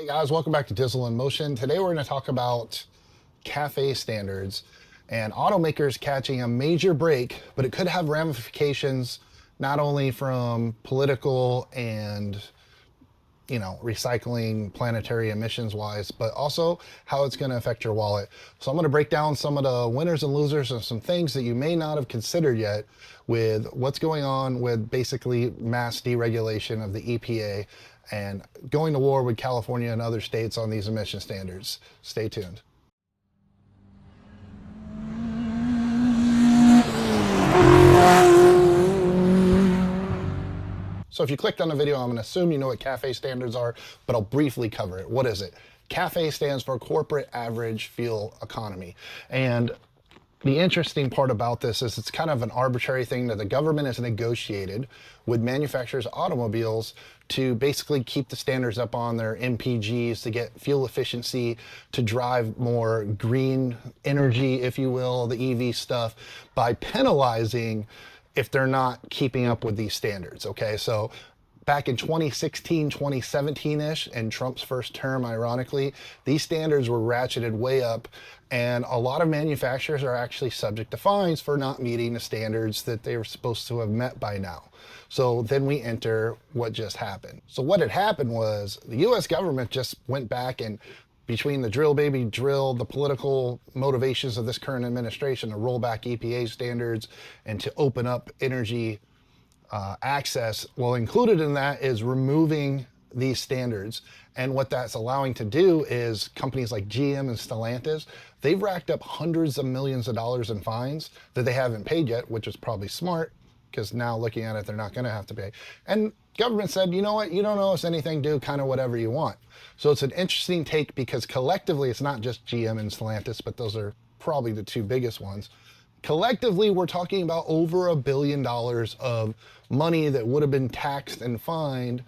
Hey guys, welcome back to Dizzle in Motion. Today we're going to talk about CAFE standards and automakers catching a major break, but it could have ramifications not only from political and recycling planetary emissions wise, but also how it's going to affect your wallet. So I'm going to break down some of the winners and losers of some things that you may not have considered yet with what's going on with basically mass deregulation of the EPA and going to war with California and other states on these emission standards. Stay tuned. So if you clicked on the video, I'm going to assume you know what CAFE standards are, but I'll briefly cover it. What is it? CAFE stands for Corporate Average Fuel Economy. And the interesting part about this is it's kind of an arbitrary thing that the government has negotiated with manufacturers of automobiles to basically keep the standards up on their MPGs, to get fuel efficiency, to drive more green energy, if you will, the EV stuff, by penalizing if they're not keeping up with these standards. Okay, so back in 2016, 2017-ish, in Trump's first term, ironically, these standards were ratcheted way up, and a lot of manufacturers are actually subject to fines for not meeting the standards that they were supposed to have met by now. So then we enter what just happened. So what had happened was the US government just went back and, between the drill baby drill, the political motivations of this current administration to roll back EPA standards and to open up energy access, well, included in that is removing these standards. And what that's allowing to do is companies like GM and Stellantis, they've racked up hundreds of millions of dollars in fines that they haven't paid yet, which is probably smart, because now looking at it, they're not going to have to pay. And government said, you know what, you don't owe us anything, do kind of whatever you want. So it's an interesting take, because collectively, it's not just GM and Stellantis, but those are probably the two biggest ones. Collectively, we're talking about over $1 billion of money that would have been taxed and fined,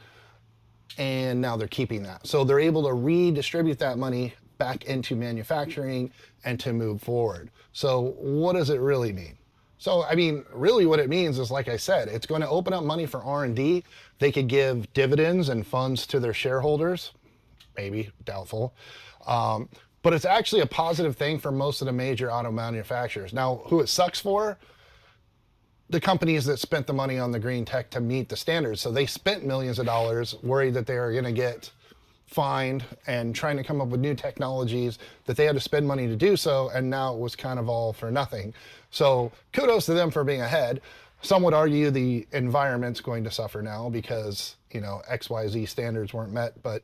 and now they're keeping that. So they're able to redistribute that money back into manufacturing and to move forward. So what does it really mean? So, I mean, really what it means is, like I said, it's going to open up money for R&D. They could give dividends and funds to their shareholders, maybe, doubtful. But it's actually a positive thing for most of the major auto manufacturers. Now, who it sucks for? The companies that spent the money on the green tech to meet the standards. So they spent millions of dollars worried that they are going to get fined and trying to come up with new technologies that they had to spend money to do so, and now it was kind of all for nothing. So kudos to them for being ahead. Some would argue the environment's going to suffer now because, XYZ standards weren't met, but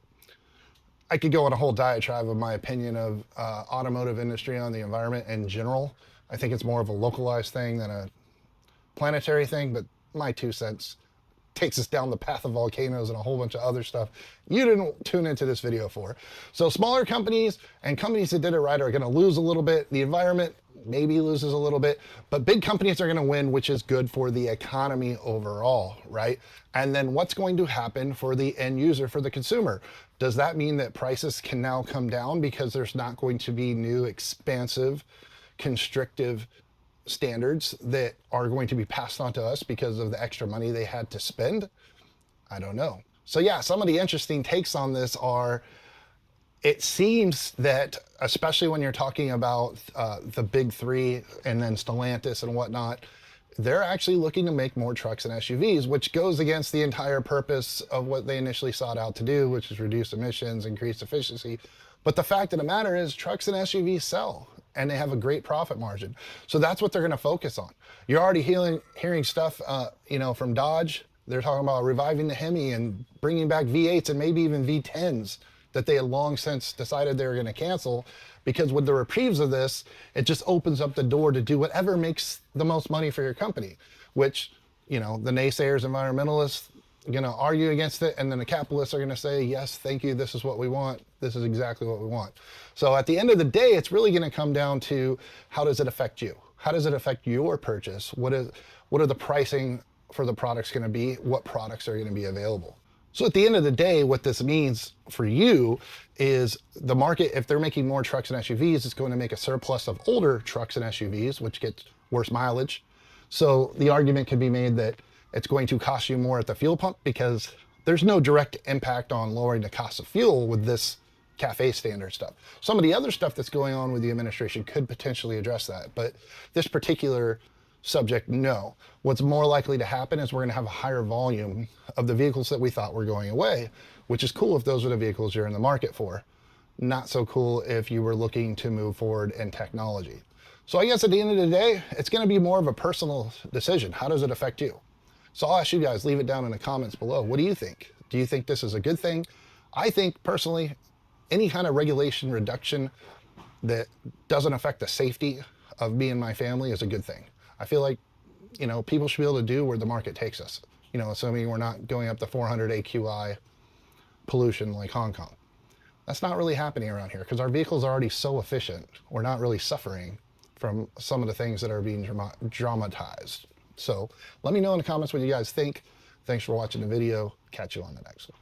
I could go on a whole diatribe of my opinion of automotive industry on the environment in general. I think it's more of a localized thing than a planetary thing, but my 2 cents takes us down the path of volcanoes and a whole bunch of other stuff you didn't tune into this video for. So smaller companies and companies that did it right are going to lose a little bit. The environment maybe loses a little bit, but big companies are going to win, which is good for the economy overall, right? And then what's going to happen for the end user, for the consumer? Does that mean that prices can now come down because there's not going to be new expansive, constrictive standards that are going to be passed on to us because of the extra money they had to spend? I don't know. So yeah, some of the interesting takes on this are, it seems that, especially when you're talking about the big three and then Stellantis and whatnot, they're actually looking to make more trucks and SUVs, which goes against the entire purpose of what they initially sought out to do, which is reduce emissions, increase efficiency. But the fact of the matter is, trucks and SUVs sell, and they have a great profit margin. So that's what they're going to focus on. You're already hearing stuff, from Dodge. They're talking about reviving the Hemi and bringing back V8s and maybe even V10s that they had long since decided they were going to cancel, because with the reprieves of this, it just opens up the door to do whatever makes the most money for your company, which, the naysayers, environmentalists, going to argue against it, and then the capitalists are going to say, yes, thank you, this is what we want, this is exactly what we want. So at the end of the day, it's really going to come down to, how does it affect you? How does it affect your purchase? What are the pricing for the products going to be? What products are going to be available? So at the end of the day, what this means for you is the market, if they're making more trucks and SUVs, it's going to make a surplus of older trucks and SUVs, which gets worse mileage. So the argument can be made that it's going to cost you more at the fuel pump, because there's no direct impact on lowering the cost of fuel with this cafe standard stuff. Some of the other stuff that's going on with the administration could potentially address that, but this particular subject, no. What's more likely to happen is we're going to have a higher volume of the vehicles that we thought were going away, which is cool if those are the vehicles you're in the market for. Not so cool if you were looking to move forward in technology. So I guess at the end of the day, it's going to be more of a personal decision. How does it affect you? So I'll ask you guys, leave it down in the comments below. What do you think? Do you think this is a good thing? I think personally, any kind of regulation reduction that doesn't affect the safety of me and my family is a good thing. I feel like, you know, people should be able to do where the market takes us. You know, assuming we're not going up to 400 AQI pollution like Hong Kong. That's not really happening around here because our vehicles are already so efficient. We're not really suffering from some of the things that are being dramatized. So let me know in the comments what you guys think. Thanks for watching the video. Catch you on the next one.